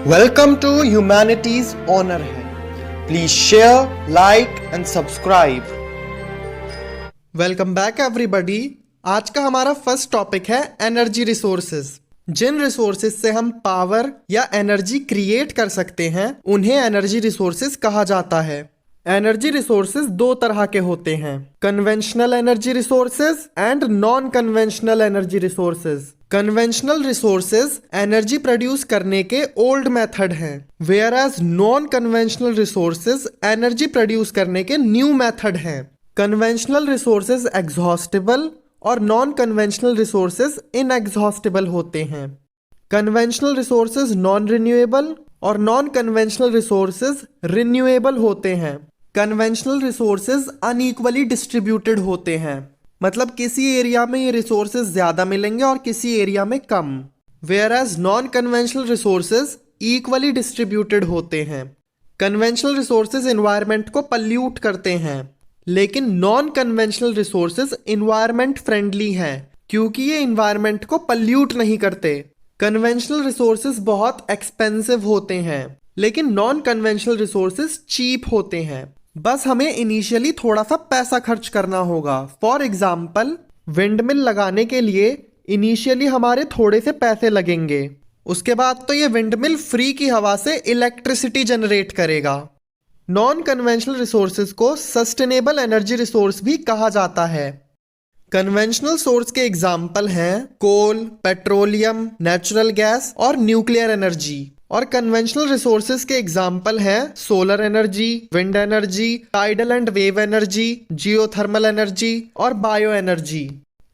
Welcome to humanities honour है। Please share, like and subscribe. Welcome back everybody. आज का हमारा फर्स्ट टॉपिक है एनर्जी रिसोर्सेज। जिन resources से हम पावर या एनर्जी क्रिएट कर सकते हैं उन्हें एनर्जी रिसोर्सेज कहा जाता है। एनर्जी रिसोर्सेज दो तरह के होते हैं, conventional energy resources and non conventional energy resources. Conventional resources energy produce करने के ओल्ड मेथड हैं, whereas non conventional resources energy produce करने के न्यू मेथड हैं। कन्वेंशनल रिसोर्सेज एग्जॉस्टेबल और नॉन कन्वेंशनल रिसोर्सेज इनएग्जॉस्टेबल होते हैं। कन्वेंशनल रिसोर्सेज नॉन रिन्यूएबल और नॉन कन्वेंशनल रिसोर्सेज रिन्यूएबल होते हैं। कन्वेंशनल रिसोर्सेज अनइक्वली डिस्ट्रीब्यूटेड होते हैं, मतलब किसी एरिया में ये रिसोर्सेज ज्यादा मिलेंगे और किसी एरिया में कम। Whereas non conventional resources equally distributed होते हैं। कन्वेंशनल रिसोर्सेज एनवायरनमेंट को पल्यूट करते हैं, लेकिन non conventional resources environment friendly हैं क्योंकि ये एनवायरनमेंट को पल्यूट नहीं करते। कन्वेंशनल रिसोर्सेज बहुत एक्सपेंसिव होते हैं, लेकिन नॉन कन्वेंशनल रिसोर्सेज चीप होते हैं। बस हमें इनिशियली थोड़ा सा पैसा खर्च करना होगा। फॉर एग्जाम्पल, विंडमिल लगाने के लिए इनिशियली हमारे थोड़े से पैसे लगेंगे, उसके बाद तो ये विंडमिल फ्री की हवा से इलेक्ट्रिसिटी जनरेट करेगा। नॉन कन्वेंशनल रिसोर्सेज को सस्टेनेबल एनर्जी रिसोर्स भी कहा जाता है। कन्वेंशनल सोर्स के एग्जाम्पल हैं कोल, पेट्रोलियम, नेचुरल गैस और न्यूक्लियर एनर्जी। और कन्वेंशनल रिसोर्सेज के एग्जाम्पल हैं solar energy, wind energy, tidal and wave energy, geothermal energy और बायो एनर्जी।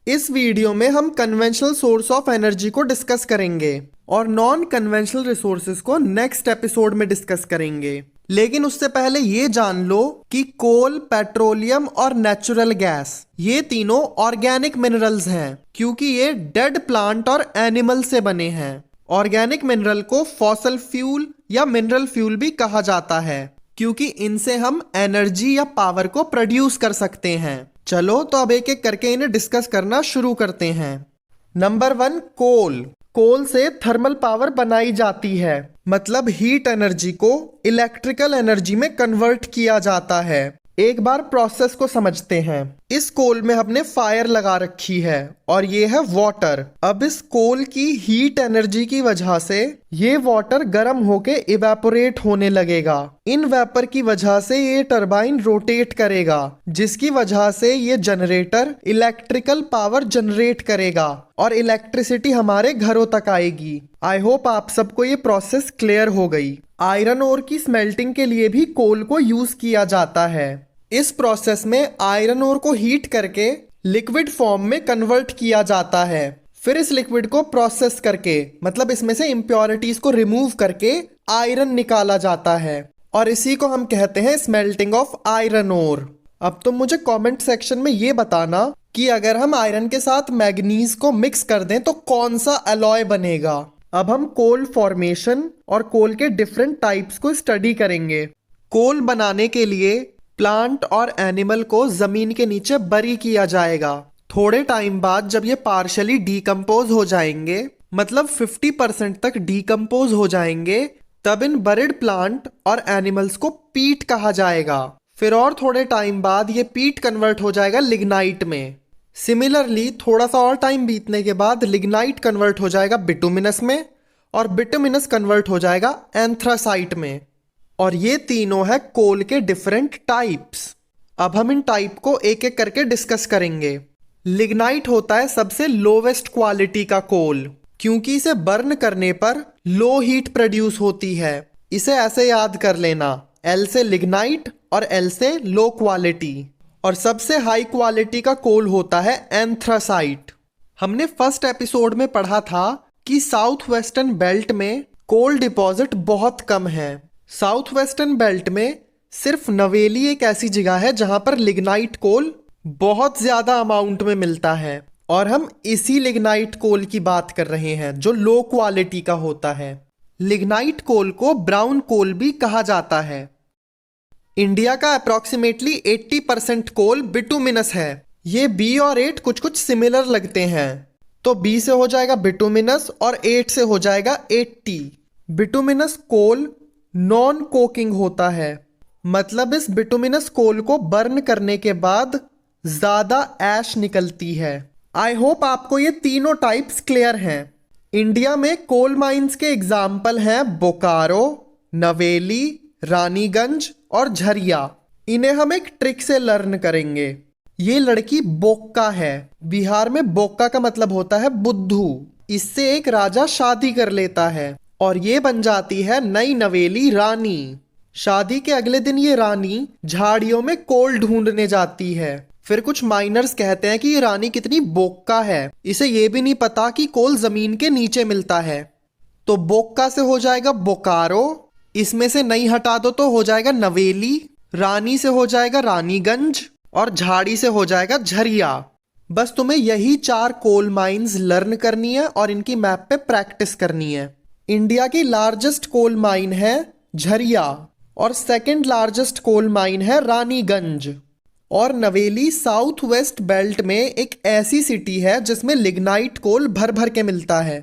इस वीडियो में हम कन्वेंशनल सोर्स ऑफ एनर्जी को डिस्कस करेंगे और नॉन कन्वेंशनल रिसोर्सेज को नेक्स्ट एपिसोड में डिस्कस करेंगे। लेकिन उससे पहले ये जान लो कि कोल, पेट्रोलियम और नेचुरल गैस ये तीनों ऑर्गेनिक मिनरल्स हैं क्योंकि ये डेड प्लांट और एनिमल से बने हैं। ऑर्गेनिक मिनरल को फॉसल फ्यूल या मिनरल फ्यूल भी कहा जाता है क्योंकि इनसे हम एनर्जी या पावर को प्रोड्यूस कर सकते हैं। चलो तो अब एक एक करके इन्हें डिस्कस करना शुरू करते हैं। नंबर 1, कोल। कोल से थर्मल पावर बनाई जाती है, मतलब हीट एनर्जी को इलेक्ट्रिकल एनर्जी में कन्वर्ट किया जाता है। एक बार प्रोसेस को समझते हैं। इस कोल में हमने फायर लगा रखी है और ये है वाटर। अब इस कोल की हीट एनर्जी की वजह से ये वाटर गर्म होके इवेपोरेट होने लगेगा। इन वेपर की वजह से ये टरबाइन रोटेट करेगा, जिसकी वजह से ये जनरेटर इलेक्ट्रिकल पावर जनरेट करेगा और इलेक्ट्रिसिटी हमारे घरों तक आएगी। आई होप आप सबको ये प्रोसेस क्लियर हो गई। आयरन ओर की स्मेल्टिंग के लिए भी कोल को यूज किया जाता है। इस प्रोसेस में आयरन ओर को हीट करके लिक्विड फॉर्म में कन्वर्ट किया जाता है। फिर इस लिक्विड को प्रोसेस करके, मतलब इसमें से इम्प्योरिटीज को रिमूव करके आयरन निकाला जाता है और इसी को हम कहते हैं स्मेल्टिंग ऑफ आयरन ओर। अब तुम मुझे कमेंट सेक्शन में ये बताना कि अगर हम आयरन के साथ मैग्नीज को मिक्स कर दें तो कौन सा अलॉय बनेगा। अब हम कोल फॉर्मेशन और कोल के डिफरेंट टाइप्स को स्टडी करेंगे। कोल बनाने के लिए प्लांट और एनिमल को जमीन के नीचे बरी किया जाएगा। थोड़े टाइम बाद जब ये पार्शली डीकम्पोज हो जाएंगे, मतलब 50% तक डीकम्पोज हो जाएंगे, तब इन बरिड प्लांट और एनिमल्स को पीट कहा जाएगा। फिर और थोड़े टाइम बाद ये पीट कन्वर्ट हो जाएगा लिग्नाइट में। सिमिलरली थोड़ा सा और टाइम बीतने के बाद लिग्नाइट कन्वर्ट हो जाएगा बिटुमिनस में और बिटुमिनस कन्वर्ट हो जाएगा एंथ्रासाइट में। और ये तीनों है कोल के डिफरेंट टाइप्स। अब हम इन टाइप को एक एक करके डिस्कस करेंगे। लिग्नाइट होता है सबसे लोवेस्ट क्वालिटी का कोल क्योंकि इसे बर्न करने पर लो हीट प्रोड्यूस होती है। इसे ऐसे याद कर लेना, L से लिग्नाइट और L से लो क्वालिटी। और सबसे हाई क्वालिटी का कोल होता है एंथ्रासाइट। हमने फर्स्ट एपिसोड में पढ़ा था कि साउथ वेस्टर्न बेल्ट में कोल डिपॉजिट बहुत कम है। साउथ वेस्टर्न बेल्ट में सिर्फ नवेली एक ऐसी जगह है जहां पर लिग्नाइट कोल बहुत ज्यादा अमाउंट में मिलता है और हम इसी लिग्नाइट कोल की बात कर रहे हैं जो लो क्वालिटी का होता है। लिग्नाइट कोल को ब्राउन कोल भी कहा जाता है। इंडिया का अप्रोक्सीमेटली 80% कोल बिटुमिनस है। ये B और 8 कुछ कुछ सिमिलर लगते हैं, तो B से हो जाएगा बिटुमिनस और 8 से हो जाएगा 80। बिटुमिनस कोल नॉन कोकिंग होता है, मतलब इस बिटुमिनस कोल को बर्न करने के बाद ज्यादा ऐश निकलती है। आई होप आपको ये तीनों टाइप्स क्लियर हैं। इंडिया में कोल माइंस के एग्जाम्पल हैं बोकारो, नवेली, रानीगंज और झरिया। इन्हें हम एक ट्रिक से लर्न करेंगे। ये लड़की बोक्का है। बिहार में बोक्का का मतलब होता है बुद्धू। इससे एक राजा शादी कर लेता है और ये बन जाती है नई नवेली रानी। शादी के अगले दिन ये रानी झाड़ियों में कोल ढूंढने जाती है। फिर कुछ माइनर्स कहते हैं कि ये रानी कितनी बोक्का है, इसे ये भी नहीं पता कि कोल जमीन के नीचे मिलता है। तो बोक्का से हो जाएगा बोकारो, इसमें से नहीं हटा दो तो हो जाएगा नवेली, रानी से हो जाएगा रानीगंज और झाड़ी से हो जाएगा झरिया। बस तुम्हें यही 4 कोल माइंस लर्न करनी है और इनकी मैप पे प्रैक्टिस करनी है। इंडिया की लार्जेस्ट कोल माइन है झरिया और सेकंड लार्जेस्ट कोल माइन है रानीगंज। और नवेली साउथ वेस्ट बेल्ट में एक ऐसी सिटी है जिसमें लिग्नाइट कोल भर भर के मिलता है।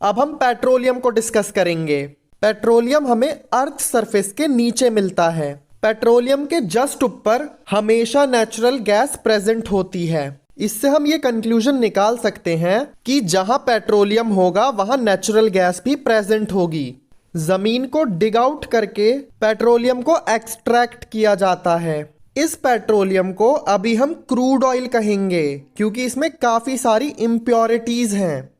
अब हम पेट्रोलियम को डिस्कस करेंगे। पेट्रोलियम हमें अर्थ सरफेस के नीचे मिलता है। पेट्रोलियम के जस्ट ऊपर हमेशा नेचुरल गैस प्रेजेंट होती है। इससे हम ये कंक्लूजन निकाल सकते हैं कि जहां पेट्रोलियम होगा वहां नेचुरल गैस भी प्रेजेंट होगी। जमीन को डिग आउट करके पेट्रोलियम को एक्सट्रैक्ट किया जाता है। इस पेट्रोलियम को अभी हम क्रूड ऑयल कहेंगे क्योंकि इसमें काफी सारी इम्प्योरिटीज हैं।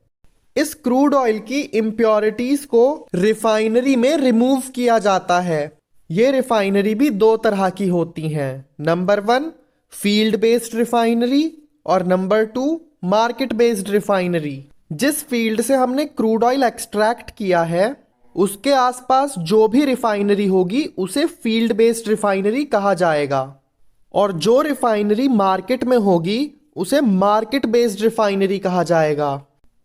इस क्रूड ऑयल की इम्प्योरिटीज को रिफाइनरी में रिमूव किया जाता है। ये रिफाइनरी भी 2 तरह की होती हैं। नंबर 1 फील्ड बेस्ड रिफाइनरी और नंबर 2 मार्केट बेस्ड रिफाइनरी। जिस फील्ड से हमने क्रूड ऑयल एक्सट्रैक्ट किया है उसके आसपास जो भी रिफाइनरी होगी उसे फील्ड बेस्ड रिफाइनरी कहा जाएगा और जो रिफाइनरी मार्केट में होगी उसे मार्केट बेस्ड रिफाइनरी कहा जाएगा,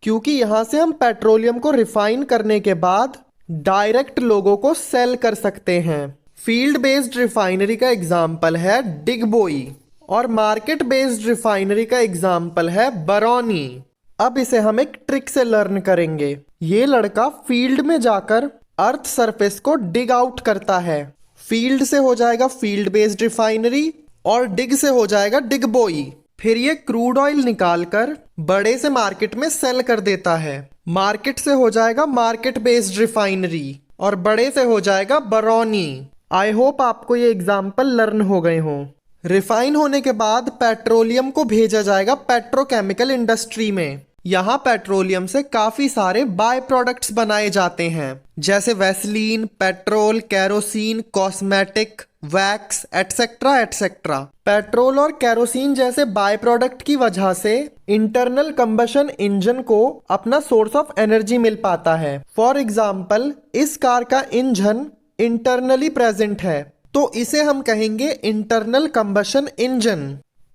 क्योंकि यहां से हम पेट्रोलियम को रिफाइन करने के बाद डायरेक्ट लोगों को सेल कर सकते हैं। फील्ड बेस्ड रिफाइनरी का एग्जाम्पल है डिगबोई और मार्केट बेस्ड रिफाइनरी का एग्जाम्पल है बरौनी। अब इसे हम एक ट्रिक से लर्न करेंगे। ये लड़का फील्ड में जाकर अर्थ सरफेस को डिग आउट करता है। फील्ड से हो जाएगा फील्ड बेस्ड रिफाइनरी और डिग से हो जाएगा डिगबोई। फिर ये क्रूड ऑयल निकालकर बड़े से मार्केट में सेल कर देता है। मार्केट से हो जाएगा मार्केट बेस्ड रिफाइनरी और बड़े से हो जाएगा बरौनी। आई होप आपको ये एग्जाम्पल लर्न हो गए हों। रिफाइन होने के बाद पेट्रोलियम को भेजा जाएगा पेट्रोकेमिकल इंडस्ट्री में। यहाँ पेट्रोलियम से काफी सारे बाय प्रोडक्ट्स बनाए जाते हैं जैसे Vaseline, petrol, kerosene, cosmetic, wax etcetera etcetera. Petrol और केरोसिन जैसे बाय प्रोडक्ट की वजह से इंटरनल कंबशन इंजन को अपना सोर्स ऑफ एनर्जी मिल पाता है। फॉर एग्जाम्पल इस कार का इंजन इंटरनली प्रेजेंट है तो इसे हम कहेंगे इंटरनल कंबशन इंजन।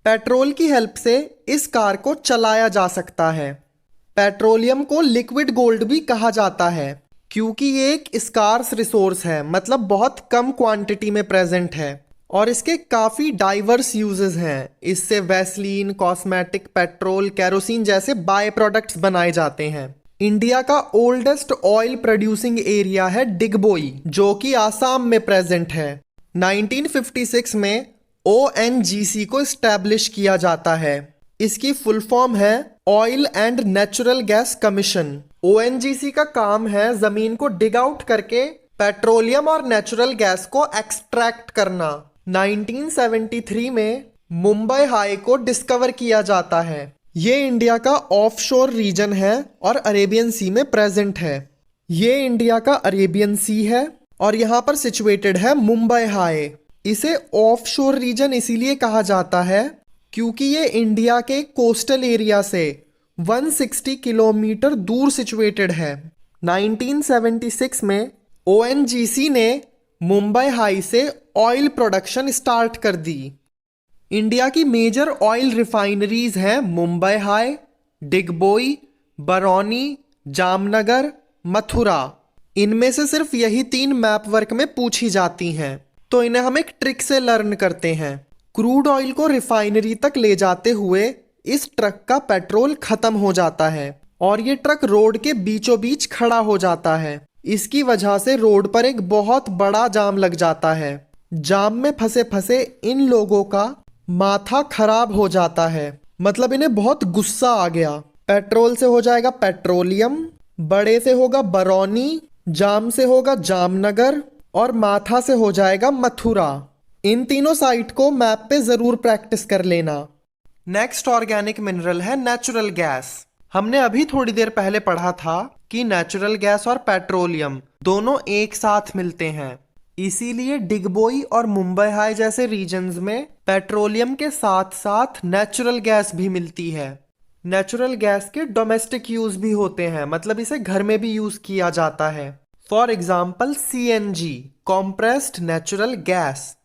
पेट्रोल की हेल्प से इस कार को चलाया जा सकता है। पेट्रोलियम को लिक्विड गोल्ड भी कहा जाता है क्योंकि ये एक स्कार्स रिसोर्स है, मतलब बहुत कम क्वांटिटी में प्रेजेंट है और इसके काफी डाइवर्स यूजेस हैं। इससे वैसलीन, कॉस्मेटिक, पेट्रोल, केरोसिन जैसे बाय प्रोडक्ट्स बनाए जाते हैं। इंडिया का ओल्डेस्ट ऑयल प्रोड्यूसिंग एरिया है डिगबोई जो कि आसाम में प्रेजेंट है। 1956 में ONGC को स्टैब्लिश किया जाता है। इसकी फुल फॉर्म है oil and natural gas commission. ONGC का काम है जमीन को डिग आउट करके पेट्रोलियम और नेचुरल गैस को एक्सट्रैक्ट करना। 1973 में मुंबई हाई को डिस्कवर किया जाता है। ये इंडिया का ऑफशोर रीजन है और अरेबियन सी में प्रेजेंट है। ये इंडिया का अरेबियन सी है और यहाँ पर सिचुएटेड है मुंबई हाई। इसे ऑफशोर रीजन इसीलिए कहा जाता है क्योंकि ये इंडिया के कोस्टल एरिया से 160 किलोमीटर दूर सिचुएटेड है। 1976 में ONGC ने मुंबई हाई से ऑयल प्रोडक्शन स्टार्ट कर दी। इंडिया की मेजर ऑयल रिफाइनरीज हैं मुंबई हाई, डिगबोई, बरौनी, जामनगर, मथुरा। इनमें से सिर्फ यही 3 मैप वर्क में पूछी जाती हैं, तो इन्हें हम एक ट्रिक से लर्न करते हैं। क्रूड ऑयल को रिफाइनरी तक ले जाते हुए इस ट्रक का पेट्रोल खत्म हो जाता है और ये ट्रक रोड के बीचों बीच खड़ा हो जाता है। इसकी वजह से रोड पर एक बहुत बड़ा जाम लग जाता है। जाम में फंसे फंसे इन लोगों का माथा खराब हो जाता है, मतलब इन्हें बहुत गुस्सा आ गया। पेट्रोल से हो जाएगा पेट्रोलियम, बड़े से होगा बरौनी, जाम से होगा जामनगर और माथा से हो जाएगा मथुरा। इन तीनों साइट को मैप पे जरूर प्रैक्टिस कर लेना। नेक्स्ट ऑर्गेनिक मिनरल है नेचुरल गैस। हमने अभी थोड़ी देर पहले पढ़ा था कि नेचुरल गैस और पेट्रोलियम दोनों एक साथ मिलते हैं, इसीलिए डिगबोई और मुंबई हाई जैसे रीजन्स में पेट्रोलियम के साथ साथ नेचुरल गैस भी मिलती है। नेचुरल गैस के डोमेस्टिक यूज भी होते हैं, मतलब इसे घर में भी यूज किया जाता है। For example CNG, compressed natural gas.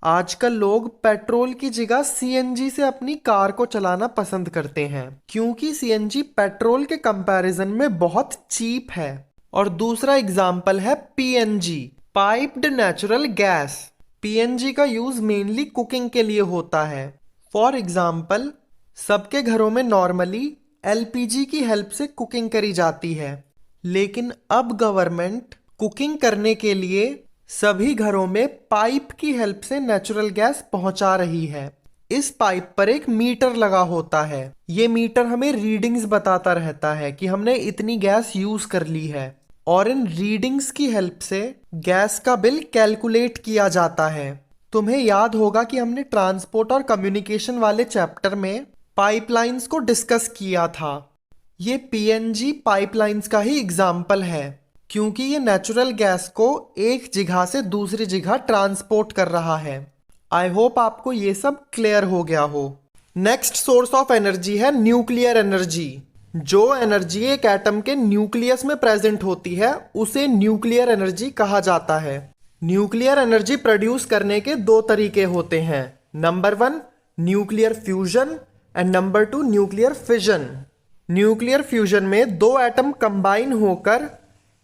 आजकल लोग पेट्रोल की जगह CNG से अपनी कार को चलाना पसंद करते हैं, क्योंकि CNG पेट्रोल के कंपैरिजन में बहुत चीप है। और दूसरा एग्जाम्पल है PNG, piped natural gas. PNG का यूज मेनली कुकिंग के लिए होता है। फॉर एग्जाम्पल, सबके घरों में नॉर्मली LPG की हेल्प से कुकिंग करी जाती है, लेकिन अब गवर्नमेंट कुकिंग करने के लिए सभी घरों में पाइप की हेल्प से नेचुरल गैस पहुंचा रही है। इस पाइप पर एक मीटर लगा होता है। ये मीटर हमें रीडिंग्स बताता रहता है कि हमने इतनी गैस यूज कर ली है, और इन रीडिंग्स की हेल्प से गैस का बिल कैलकुलेट किया जाता है। तुम्हें याद होगा कि हमने ट्रांसपोर्ट और कम्युनिकेशन वाले चैप्टर में पाइपलाइंस को डिस्कस किया था। ये PNG पाइपलाइंस का ही एग्जाम्पल है, क्योंकि ये नेचुरल गैस को एक जगह से दूसरी जगह ट्रांसपोर्ट कर रहा है। आई होप आपको ये सब क्लियर हो गया हो। नेक्स्ट सोर्स ऑफ एनर्जी है न्यूक्लियर एनर्जी। जो एनर्जी एक एटम के न्यूक्लियस में प्रेजेंट होती है उसे न्यूक्लियर एनर्जी कहा जाता है। न्यूक्लियर एनर्जी प्रोड्यूस करने के दो तरीके होते हैं। Number 1 nuclear fusion and number 2 nuclear fission. Nuclear fusion में दो एटम कंबाइन होकर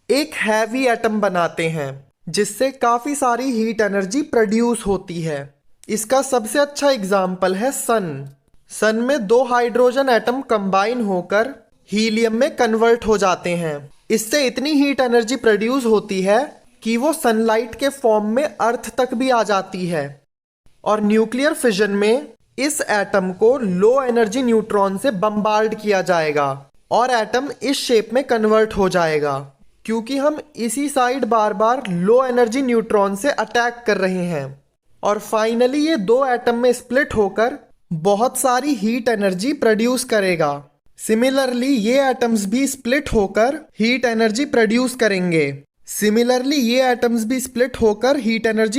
एक हैवी एटम बनाते हैं, जिससे काफी सारी हीट एनर्जी प्रोड्यूस होती है। इसका सबसे अच्छा एग्जाम्पल है सन। सन में दो हाइड्रोजन एटम कंबाइन होकर हीलियम में कन्वर्ट हो जाते हैं। इससे इतनी हीट एनर्जी प्रोड्यूस होती है कि वो सनलाइट के फॉर्म में अर्थ तक भी आ जाती है। और न्यूक्लियर फिजन में इस एटम को लो एनर्जी न्यूट्रॉन से बम्बार्ड किया जाएगा और एटम इस शेप में कन्वर्ट हो जाएगा, क्योंकि हम इसी साइड बार बार लो एनर्जी न्यूट्रॉन से अटैक कर रहे हैं। और फाइनली ये दो एटम में स्प्लिट होकर बहुत सारी हीट एनर्जी प्रोड्यूस करेगा। सिमिलरली ये एटम्स भी स्प्लिट होकर हीट एनर्जी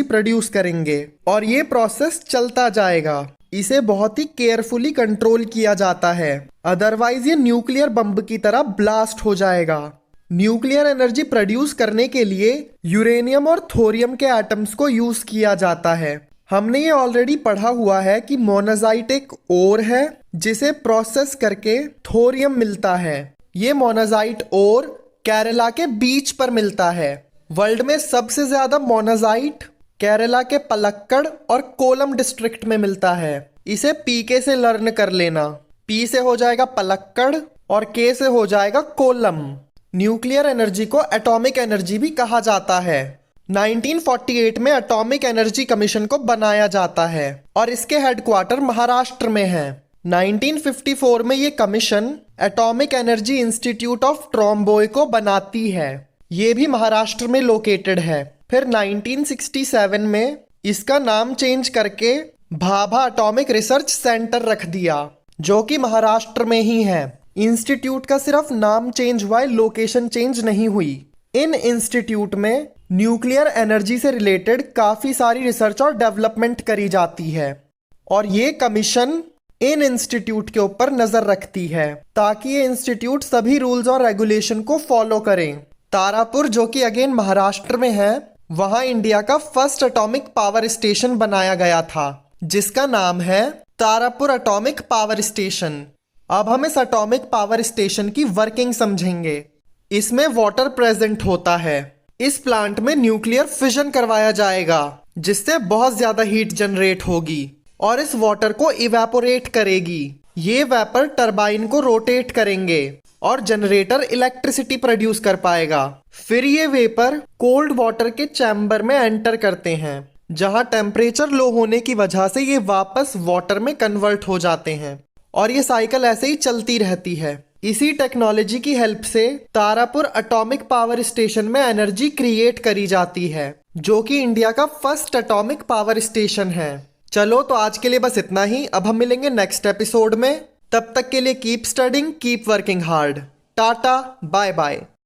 प्रोड्यूस करेंगे और ये प्रोसेस चलता जाएगा। इसे बहुत ही केयरफुली कंट्रोल किया जाता है, अदरवाइज ये न्यूक्लियर बम की तरह ब्लास्ट हो जाएगा। न्यूक्लियर एनर्जी प्रोड्यूस करने के लिए यूरेनियम और थोरियम के एटम्स को यूज किया जाता है। हमने ये ऑलरेडी पढ़ा हुआ है कि मोनाजाइट एक ओर है जिसे प्रोसेस करके थोरियम मिलता है। ये मोनाजाइट ओर केरला के बीच पर मिलता है। वर्ल्ड में सबसे ज्यादा मोनाजाइट केरला के पलक्कड़ और कोलम डिस्ट्रिक्ट में मिलता है। इसे PK से लर्न कर लेना। P से हो जाएगा पलक्कड़ और K से हो जाएगा कोलम। न्यूक्लियर एनर्जी को एटॉमिक एनर्जी भी कहा जाता है। 1948 में एटॉमिक एनर्जी कमीशन को बनाया जाता है और इसके हेडक्वार्टर महाराष्ट्र में है। 1954 में ये commission atomic energy institute of Trombay को बनाती है। ये भी महाराष्ट्र में लोकेटेड है। फिर 1967 में इसका नाम चेंज करके भाभा एटॉमिक रिसर्च सेंटर रख दिया, जो कि महाराष्ट्र में ही है। इंस्टीट्यूट का सिर्फ नाम चेंज हुआ है, लोकेशन चेंज नहीं हुई। इन इंस्टीट्यूट में न्यूक्लियर एनर्जी से रिलेटेड काफी सारी रिसर्च और डेवलपमेंट करी जाती है और ये कमीशन इन इंस्टीट्यूट के ऊपर नजर रखती है ताकि ये इंस्टीट्यूट सभी रूल्स और रेगुलेशन को फॉलो करें। तारापुर, जो कि अगेन महाराष्ट्र में है, वहां इंडिया का फर्स्ट एटॉमिक पावर स्टेशन बनाया गया था, जिसका नाम है तारापुर एटॉमिक पावर स्टेशन। अब हम इस एटॉमिक पावर स्टेशन की वर्किंग समझेंगे। इसमें वाटर प्रेजेंट होता है। इस प्लांट में न्यूक्लियर फिजन करवाया जाएगा, जिससे बहुत ज्यादा हीट जनरेट होगी और इस वाटर को इवेपोरेट करेगी। ये वेपर टरबाइन को रोटेट करेंगे और जनरेटर इलेक्ट्रिसिटी प्रोड्यूस कर पाएगा। फिर ये वेपर कोल्ड वाटर के चैम्बर में एंटर करते हैं, जहां टेम्परेचर लो होने की वजह से ये वापस वाटर में कन्वर्ट हो जाते हैं और ये साइकिल ऐसे ही चलती रहती है। इसी टेक्नोलॉजी की हेल्प से तारापुर एटॉमिक पावर स्टेशन में एनर्जी क्रिएट करी जाती है, जो कि इंडिया का फर्स्ट एटॉमिक पावर स्टेशन है। चलो तो आज के लिए बस इतना ही। अब हम मिलेंगे नेक्स्ट एपिसोड में। तब तक के लिए keep studying, keep working hard. Tata, bye bye.